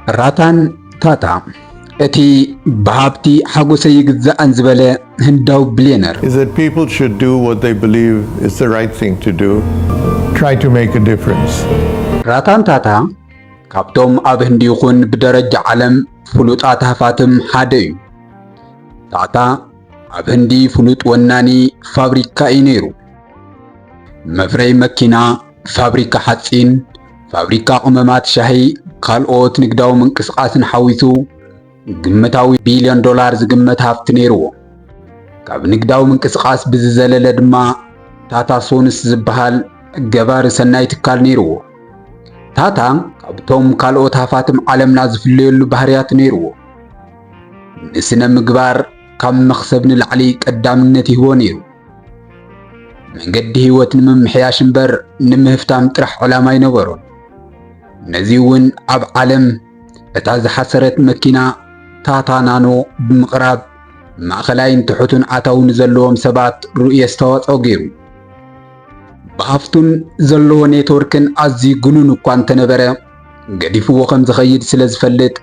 ራታን ታታ እቲ በሃብቲ ሓጎሰይ ግዛእን ዝበለ ህንዳዊ ቢልዮነር is that people should do what they believe is the right thing to do. Try to make a difference. ራታን ታታ ካብቶም ኣብ ህንዲ ይኹን ብደረጃ ዓለም ፍሉጣት ሃፋትም ሓደ እዩ። ታታ ኣብ ህንዲ ፍሉጥ ወናኒ ፋብሪካ እዩ ነይሩ። መፍረይ መኪና፣ ፋብሪካ ሓፂን፣ ፋብሪካ ቅመማት ሻሂ ካልኦት ንግዳዊ ምንቅስቃስን ሓዊሱ ግምታዊ ቢልዮን ዶላር ዝግመት ሃፍቲ ነይርዎ። ካብ ንግዳዊ ምንቅስቃስ ብዝዘለለ ድማ ታታ ሶንስ ዝበሃል ገባሪ ሰናይ ትካል ነይርዎ። ታታ ካብቶም ካልኦት ሃፋትም ዓለምና ዝፍለየሉ ባህርያት ነይርዎ። ንስነ ምግባር ካብ መኽሰብ ንላዕሊ ቀዳምነት ይህቦ ነይሩ። መንገዲ ህይወት ንምምሕያሽ እምበር ንምህፍታም ጥራሕ ዕላማ ይነበሮን። ነዚ እውን ኣብ ዓለም እታ ዝሓሰረት መኪና ታታ ናኖ ብምቕራብ ማእኸላይን ትሑቱን ኣታውን ዘለዎም ሰባት ርኡይ ኣስተዋፅኦ ገይሩ። ብሃፍቱን ዘለዎ ኔትወርክን ኣዝዩ ግኑን እኳ እንተነበረ ገዲፍዎ ከም ዝኸይድ ስለ ዝፈልጥ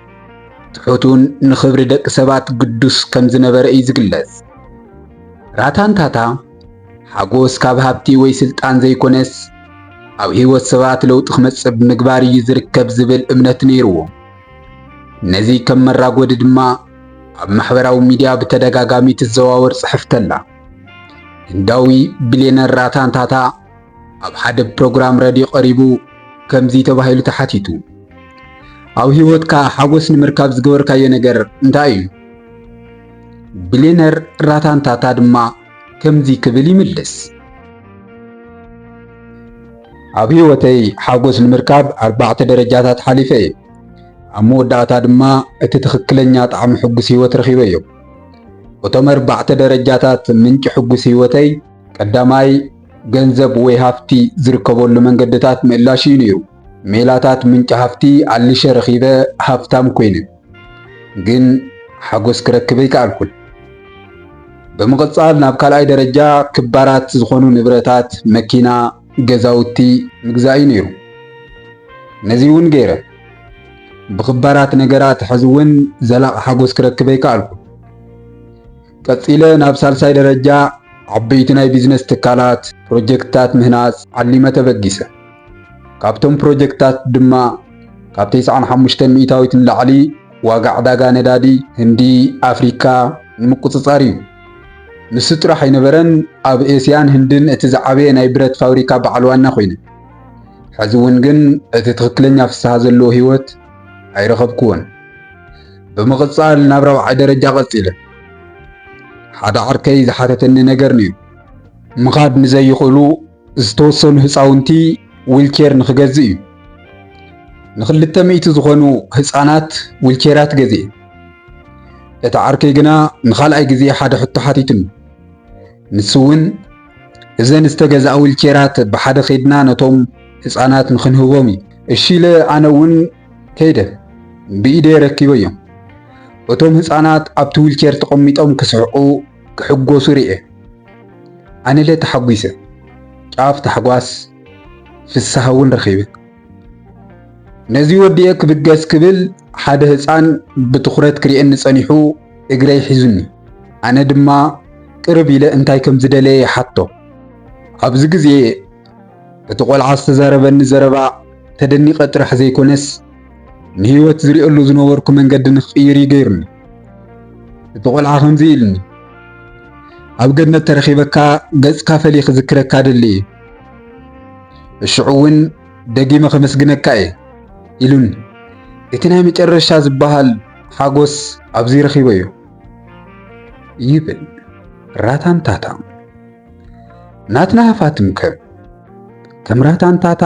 ትሑቱን ንኽብሪ ደቂ ሰባት ግዱስ ከም ዝነበረ እዩ ዝግለጽ። ራታን ታታ ሓጎስ ካብ ሃብቲ ወይ ስልጣን ዘይኮነስ ኣብ ህይወት ሰባት ለውጢ ክመጽእ ብምግባር እዩ ዝርከብ ዝብል እምነት ነይርዎ። ነዚ ከም መራጎዲ ድማ ኣብ ማሕበራዊ ሚድያ ብተደጋጋሚ ትዘዋወር ጽሕፍተላ። ህንዳዊ ቢልዮነር ራታን ታታ ኣብ ሓደ ፕሮግራም ሬድዮ ቀሪቡ ከምዚ ተባሂሉ ተሓቲቱ፣ ኣብ ህይወትካ ሓጎስ ንምርካብ ዝገበርካዮ ነገር እንታይ እዩ? ቢልዮነር ራታን ታታ ድማ ከምዚ ክብል ይምልስ፣ ኣብ ህይወተይ ሓጎስ ንምርካብ 4 ደረጃታት ሓሊፈ እየ። ኣብ መወዳእታ ድማ እቲ ትኽክለኛ ጣዕሚ ሕጉስ ህይወት ረኺበ እዮም። እቶም 4 ደረጃታት ምንጭ ሕጉስ ህይወተይ ቀዳማይ ገንዘብ ወይ ሃፍቲ ዝርከበሉ መንገድታት ምእላሽ እዩ ነይሩ። ሜላታት ምንጭ ሃፍቲ ኣልሸ ረኺበ ሃፍታም ኮይነ ግን ሓጎስ ክረክበ ይከኣልኩን። ብምቕጻል ናብ ካልኣይ ደረጃ ክባራት ዝኾኑ ንብረታት፣ መኪና፣ ገዛውቲ ምግዛእ እዩ ነይሩ። ነዚ እውን ገይረ ብኽባራት ነገራት ሕዚ እውን ዘላቕ ሓጎስ ክረክበ ይከኣልኩን። ቀፂለ ናብ ሳልሳይ ደረጃ ዓበይቲ ናይ ቢዝነስ ትካላት ፕሮጀክትታት ምህናፅ ዓሊመ ተበጊሰ። ካብቶም ፕሮጀክትታት ድማ ካብ 95 ሚእታዊት ንላዕሊ ዋጋ ዕዳጋ ነዳዲ ህንዲ ኣፍሪካ ንምቁፅፃር እዩ። ንሱ ጥራሕ ኣይነበረን ኣብ ኤስያን ህንድን እቲ ዝዓበየ ናይ ብረት ፋብሪካ በዓል ዋና ኮይነ። ሕዚ እውን ግን እቲ ትኽክለኛ ፍስሓ ዘለዎ ህይወት ኣይረኸብክዎን። ብምቕፃል ናብ 4ይ ደረጃ ቀፂለ። ሓደ ዓርከይ ዝሓተተኒ ነገር ነይሩ። ምኻድ ንዘይኽእሉ ዝተወሰኑ ህፃውንቲ ዊልቸር ንኽገዝእ እዩ። ን200 ዝኾኑ ህፃናት ዊልቸራት ገዝእ። እቲ ዓርከይ ግና ንኻልኣይ ግዜ ሓደ ሕቶ ሓቲቱኒ። ንሱ እውን እዘን ዝተገዝኣ ዊልቸራት ብሓደ ኸይድና ነቶም ህፃናት ንኽንህቦም እዩ። እሺ ኢለ ኣነ እውን ከይደ ብኢደ ረኪበ እዮም። እቶም ህፃናት ኣብቲ ዊልቸር ተቐሚጦም ክስሕቁ ክሕጎሱ ርኤ። ኣነ ለ ተሓጒሰ ጫፍ ታሕጓስ ፍስሓ እውን ረኺበ። ነዚ ወዲየ ክብገስ ክብል ሓደ ህፃን ብትኹረት ክሪአኒ ጸኒሑ እግረይ ሒዙኒ። ኣነ ድማ ቅርብ ኢለ እንታይ ከም ዝደለየ ይሓቶ። ኣብዚ ግዜ እቲ ቆልዓ ዝተዛረበኒ ዘረባ ተደኒቐ ጥራሕ ዘይኮነስ ንህይወት ዝሪአሉ ዝነበርኩ መንገዲ ንኽቕይር ይገይሩኒ። እቲ ቆልዓ ከምዚ ኢልኒ፣ ኣብ ገነት ተረኺበካ ገጽካ ፈሊኽ ዝክረካ ደሊ እየ። እሽዑ እውን ደጊመ ከመስግነካ እየ ኢሉኒ። እቲ ናይ መጨረሻ ዝበሃል ሓጎስ ኣብዚ ረኺበ እዩ ይብል ራታን ታታ። ናትና ሃፋትም ከም ራታን ታታ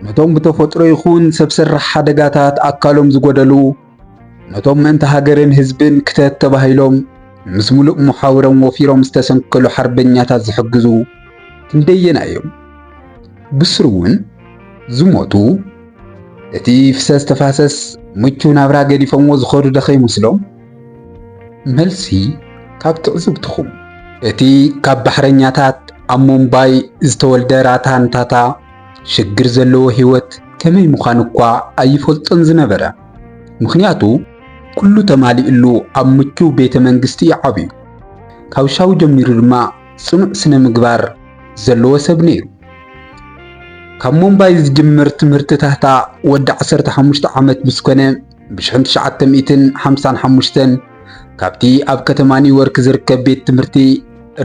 ነቶም ብተፈጥሮ ይኹን ሰብ ሰራሕ ሓደጋታት ኣካሎም ዝጎደሉ ነቶም ምእንተ ሃገርን ህዝብን ክተት ተባሂሎም ምስ ሙሉእ መሓውሮም ወፊሮም ዝተሰንከሉ ሓርበኛታት ዝሕግዙ ክንደየና እዮም። ብስሩ እውን ዝሞቱ እቲ ፍሰስ ተፋሰስ ምቹው ናብራ ገዲፎምዎ ዝኸዱ ደኸ ይመስሎም? መልሲ ካብ ትዕዝብትኹም እቲ ካብ ባሕረኛታት ኣብ ሙምባይ ዝተወልደ ራታን ታታ ሽግር ዘለዎ ህይወት ከመይ ምዃኑ እኳ ኣይፈልጦን ዝነበረ ምክንያቱ ኩሉ ተማሊኡሉ ኣብ ምቹው ቤተ መንግስቲ ይዓብዩ ካብ ሻው ጀሚሩ ድማ ጽኑዕ ስነ ምግባር ዘለዎ ሰብ ነይሩ ካብ ሞምባይ ዝጅምር ትምህርቲ ታህታ ወዲ 15 ዓመት ምስኮነ ብ1955 ካብቲ ኣብ ከተማ ኒውዮርክ ዝርከብ ቤት ትምህርቲ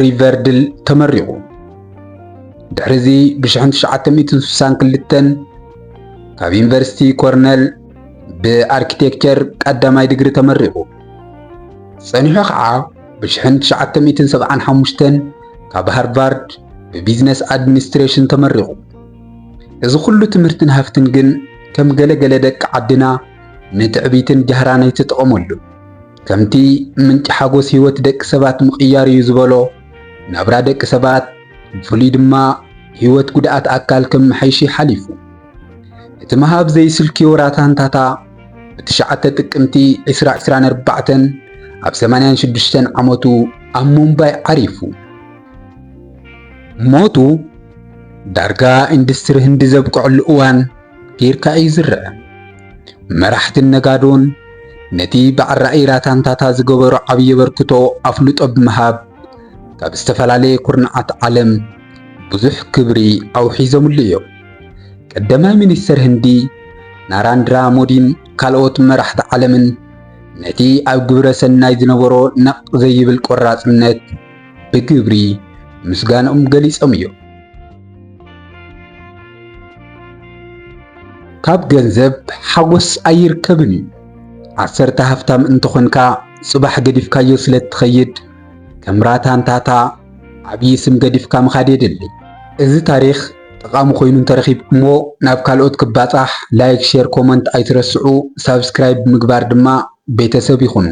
ሪቨርድል ተመሪቑ ድሕሪዚ ብ1962 ካብ ዩኒቨርሲቲ ኮርነል ብኣርኪቴክቸር ቀዳማይ ዲግሪ ተመሪቑ ጸኒሑ ከዓ ብ1975 ካብ ሃርቫርድ ብቢዝነስ ኣድሚኒስትሬሽን ተመሪቑ እዚ ኩሉ ትምህርትን ሃፍትን ግን ከም ገለገለ ደቂ ዓድና ንትዕቢትን ጃህራን ይተጠቐመሉ ከምቲ ምንጭ ሓጎስ ህይወት ደቂ ሰባት ምቕያር እዩ ዝበሎ ናብራ ደቂ ሰባት ፍሉይ ድማ ህይወት ጉድኣት ኣካል ከም መሓይሺ ሓሊፉ እቲ መሃብ ዘይስልኪ ወራታንታታ ብ9 ጥቅምቲ 2024 ኣብ 86 ዓመቱ ኣብ ሞምባይ ዓሪፉ ሞቱ ዳርጋ ኢንዱስትሪ ህንዲ ዘብቅዕሉ እዋን ጌርካ እዩ ዝርአ መራሕትን ነጋዶን ነቲ ብዓራኢ ራታንታታ ዝገበሩ ዓብዪ በርክቶ ኣፍልጦ ብምሃብ ካብ ዝተፈላለየ ኩርናዓት ዓለም ብዙሕ ክብሪ ኣውሒዞምሉ እዮም ቀዳማይ ሚኒስትር ህንዲ ናራንድራ ሞዲን ካልኦት መራሕቲ ዓለምን ነቲ ኣብ ግብረ ሰናይ ዝነበሮ ነቕ ዘይብል ቆራጽነት ብግብሪ ምስጋኖም ገሊጾም እዮም ካብ ገንዘብ ሓጎስ ኣይርከብን እዩ 10 ሃፍታም እንትኾንካ ጽባሕ ገዲፍካዮ ስለ እትኸይድ ከም ራታንታታ ዓብዪ ስም ገዲፍካ ምኻድ የድሊ እዚ ታሪኽ ጠቓሚ ኮይኑ እንተረኺብኩሞ ናብ ካልኦት ክባጻሕ ላይክ ሼር ኮመንት ኣይትረስዑ ሳብስክራይብ ምግባር ድማ ቤተሰብ ይኹኑ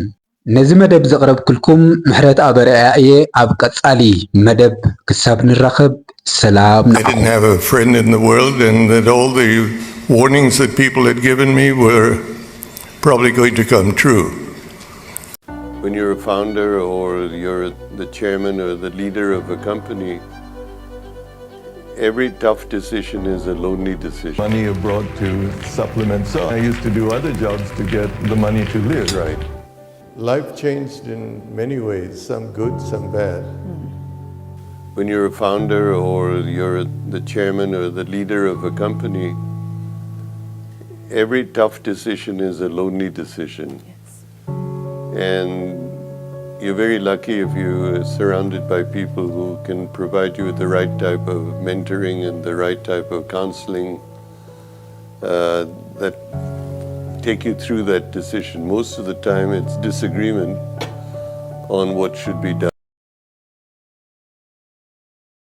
ነዚ መደብ ዘቕረብክልኩም ምሕረት ኣበርያ እየ ኣብ ቀጻሊ መደብ ክሳብ ንራኸብ ሰላም I didn't have a friend in the world, and that all the warnings that people had given me were probably going to come true. When you're a founder or you're the chairman or the leader of a company, every tough decision is a lonely decision. Money abroad to supplement. So I used to do other jobs to get the money to live. Right. Life changed in many ways, some good, some bad. When you're a founder or you're the chairman or the leader of a company, every tough decision is a lonely decision. Yes. And you're very lucky if you're surrounded by people who can provide you with the right type of mentoring and the right type of counseling that take you through that decision. Most of the time it's disagreement on what should be done.